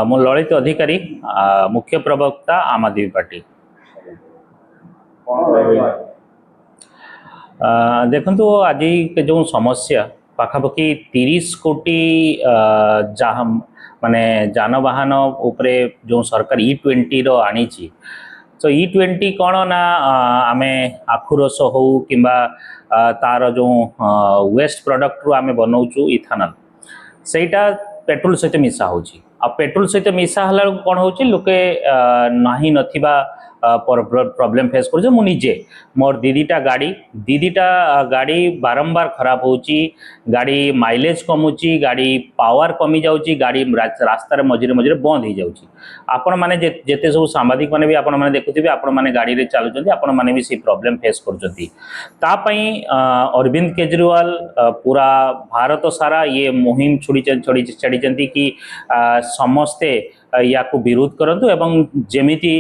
मु ललित अधिकारी मुख्य प्रवक्ता आम आदमी पार्टी। देखु आज जो समस्या पाखापाखि 30 कोटी माने जानवाहन उपरे जो सरकार E20 रो आनी तो E20 कौन ना आमे आखु रस हो कि तार जो वेस्ट प्रोडक्ट रू आमे बनाऊँ इथानल सेटा पेट्रोल सहित मिसा हो पेट्रोल सहित मिसा हला कौन हो लोके नाही नथिबा प्रॉब्लम फेस कर मुझे मोर दीदीटा गाड़ी बारंबार खराब होची गाड़ी माइलेज कमुची गाड़ी पावर कमी जाउची गाड़ी रास्तार मझे मझे बंद हो जाउची। आपण माने जेते सब सांबादिक माने भी आपण माने देखुथिबे आपण माने गाड़ी रे चलुचंती आपण माने भी से प्रॉब्लम फेस करचंती। ता पई अरविंद केजरीवाल पूरा भारत सारा ये मुहिम छड़ी कि समस्ते या को विरोध करंतु एवं जेमिति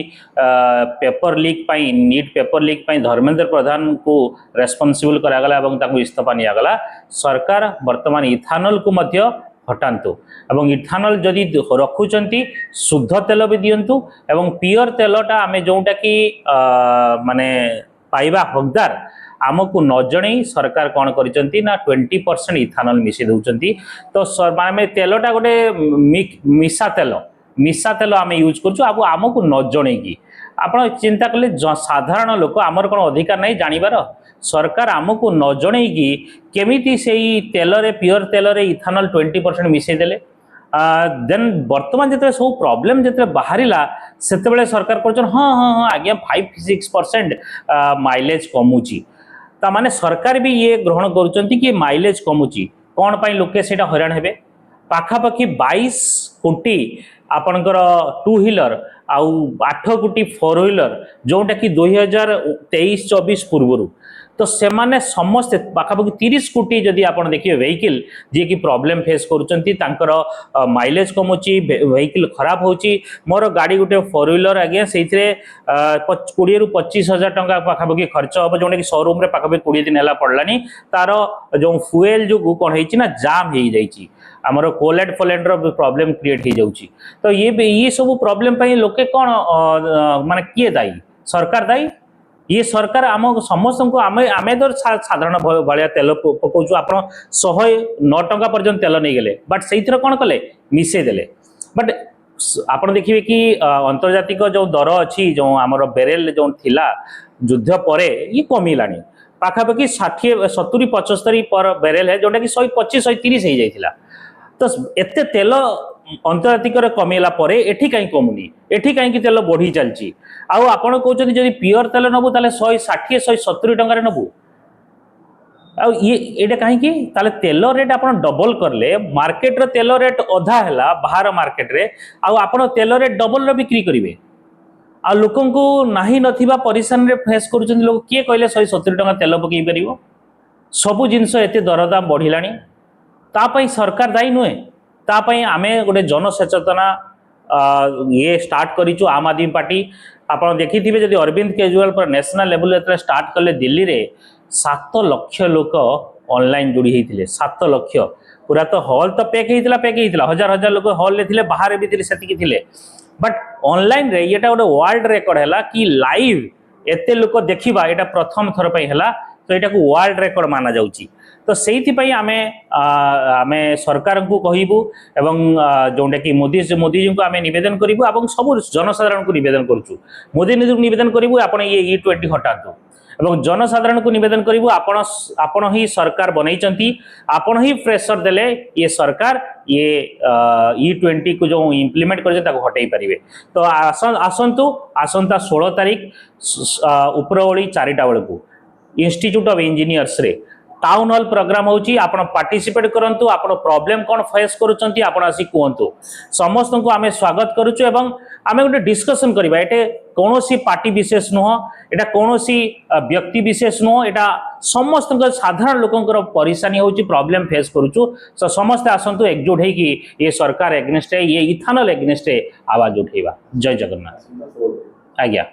पेपर लीक पाई नीट पेपर लीक पाई धर्मेंद्र प्रधान को रेस्पोंसिबल करागला एवं ताको इस्तीफा नियागला। सरकार वर्तमान इथानल को मध्य हटातु एवं इथानल जदि रखुचंती शुद्ध तेल भी दियंतु एवं पियर तेलटा आमे जोटा कि माने पाइबा हकदार आमको न जणे सरकार कौन करिसंती ना 20% इथानल मिसी दउचंती। तो माने तेलटा गोटे मिसा तेल आम यूज करूँ अब आमको न जणे कि आपण चिंता कले साधारण लोक आमर कौन अधिकार नहीं जानवर सरकार आमको न जणे कि केमिति से तेल रे पियर तेल रे इथानल 20% मिसई देले। देन वर्तमान जिते सब प्रॉब्लम जिते बाहरिला सेते सरकार कर हाँ हाँ हाँ आज्ञा 5-6% माइलेज कमुची ता माने सरकार भी ये ग्रहण करुचंती कि माइलेज कमुची कौन पाई लोके सेटा हैरान हेबे। पाखापाखि 22 कोटी आपणकर 2 व्हीलर आउ 8 कोटी 4 व्हीलर जोटा कि 2023-24 पूर्व तो सेमाने समस्त पाखापाखि 30 कोटी जदि आप देखिए व्हीकल जी की प्रॉब्लम फेस करुचंती तांकर माइलेज कमुची व्हीकल खराब होची। मोर गाड़ी गोटे 4 व्हीलर आज्ञा से 20 ରୁ 25 हजार टंका पाखापाखि खर्च हम जोटा कि शोरूम रे पाखापाखि 20 दिन है पड़लानी तार जो फुएल जो कौन है ना जाम हो जाइए आमर कोलेट फोलेट प्रॉब्लम क्रिएट हो जाउची। तो ये सब प्रॉब्लम पाई लोके कौन माने किए दायी सरकार दायी ये सरकार आम समस्त को आमे तो साधारण भाया तेल पकाऊ आप 109 टंका पर्यंत तेल नहीं गले बट से कौन कले मिसई देले। बट आप देखिए कि अंतर्जातिक जो दर अच्छी जो आमर बेरेल जो थिला युद्ध पर ये कमिलानी पाखापाखि 60-70-75 पर बेरेल है जोटा कि 125-130 हो जाइथिला। तो एते तेल अंतर्जातिक कमेला पर एठी कहीं कमुनी एठी कहीं तेल बढ़ी चलची आउ आपण कहते जदि पियर तेल नबू ताले 160-170 टंका नबू आउ ये कहीं तेल रेट आप डबल करले मार्केट रो तेल रेट अधा है बाहर मार्केट रे आउ आपण तेल रेट डबल रो बिक्री करेंगे आ लोकन को नाही नथिबा परेशान रे फेस करूछन लोक किए कहले 170 टंका तेल पकई परिवो सबु जिनस एते दरदाम बढ़िलानी तापाई सरकार दायी नुहे तापाई आमे गोटे जनसचेतना ये स्टार्ट करिचु आम आदमी पार्टी। आप देखिथिबे जदि अरविंद केजरीवाल पर नेशनल लेवल रे स्टार्ट कले दिल्ली रे 7 लाख लोक ऑनलाइन जोड़ी होते 7 लाख पूरा तो हॉल तो पैक होता हजार हजार लोक हॉल रे थिले बाहर भी थिले सेतिकी थिले बट ऑनलाइन रे येटा गोटे वर्ल्ड रेकर्ड है कि लाइव एते लोक देखिबा एटा प्रथम थर पई हला तो एटा को वर्ल्ड रेकर्ड माना जाउची। तो से आमे सरकार को कहबू एवं जोटा कि मोदी जी को आमे निवेदन करूँ और सब जनसाधारण को निवेदन करुँ मोदी जी को निवेदन करूँ आप ये E20 हटातु एवं जनसाधारण को निवेदन करूँ आपण ही सरकार बनई आपण ही प्रेशर देले ये सरकार ये E20 को जो इम्प्लीमेंट कर हटई पारे। तो आसंतु आसंता 16 तारीख उपरओली 4टा बेलू इंस्टीट्यूट ऑफ इंजीनियर्स रे टाउन हॉल प्रोग्राम होची आपण पार्टिसिपेट करंतु आपण प्रॉब्लम कोन फेस करूचंती आपण आसी कहंतु समस्त को आमे स्वागत करूछु एवं आमे गोटे डिस्कशन करबा एटे कोनोसी पार्टी विशेष नुह एटा कोनोसी व्यक्ति विशेष नुह एटा समस्त साधारण लोकंकर परेशानी होची प्रॉब्लम फेस करूछु। तो समस्त आसंतु एकजुट है कि ये सरकार एग्नेस्ट है ये इथानल एग्नेस्ट आवाज उठेबा। जय जगन्नाथ आज्ञा।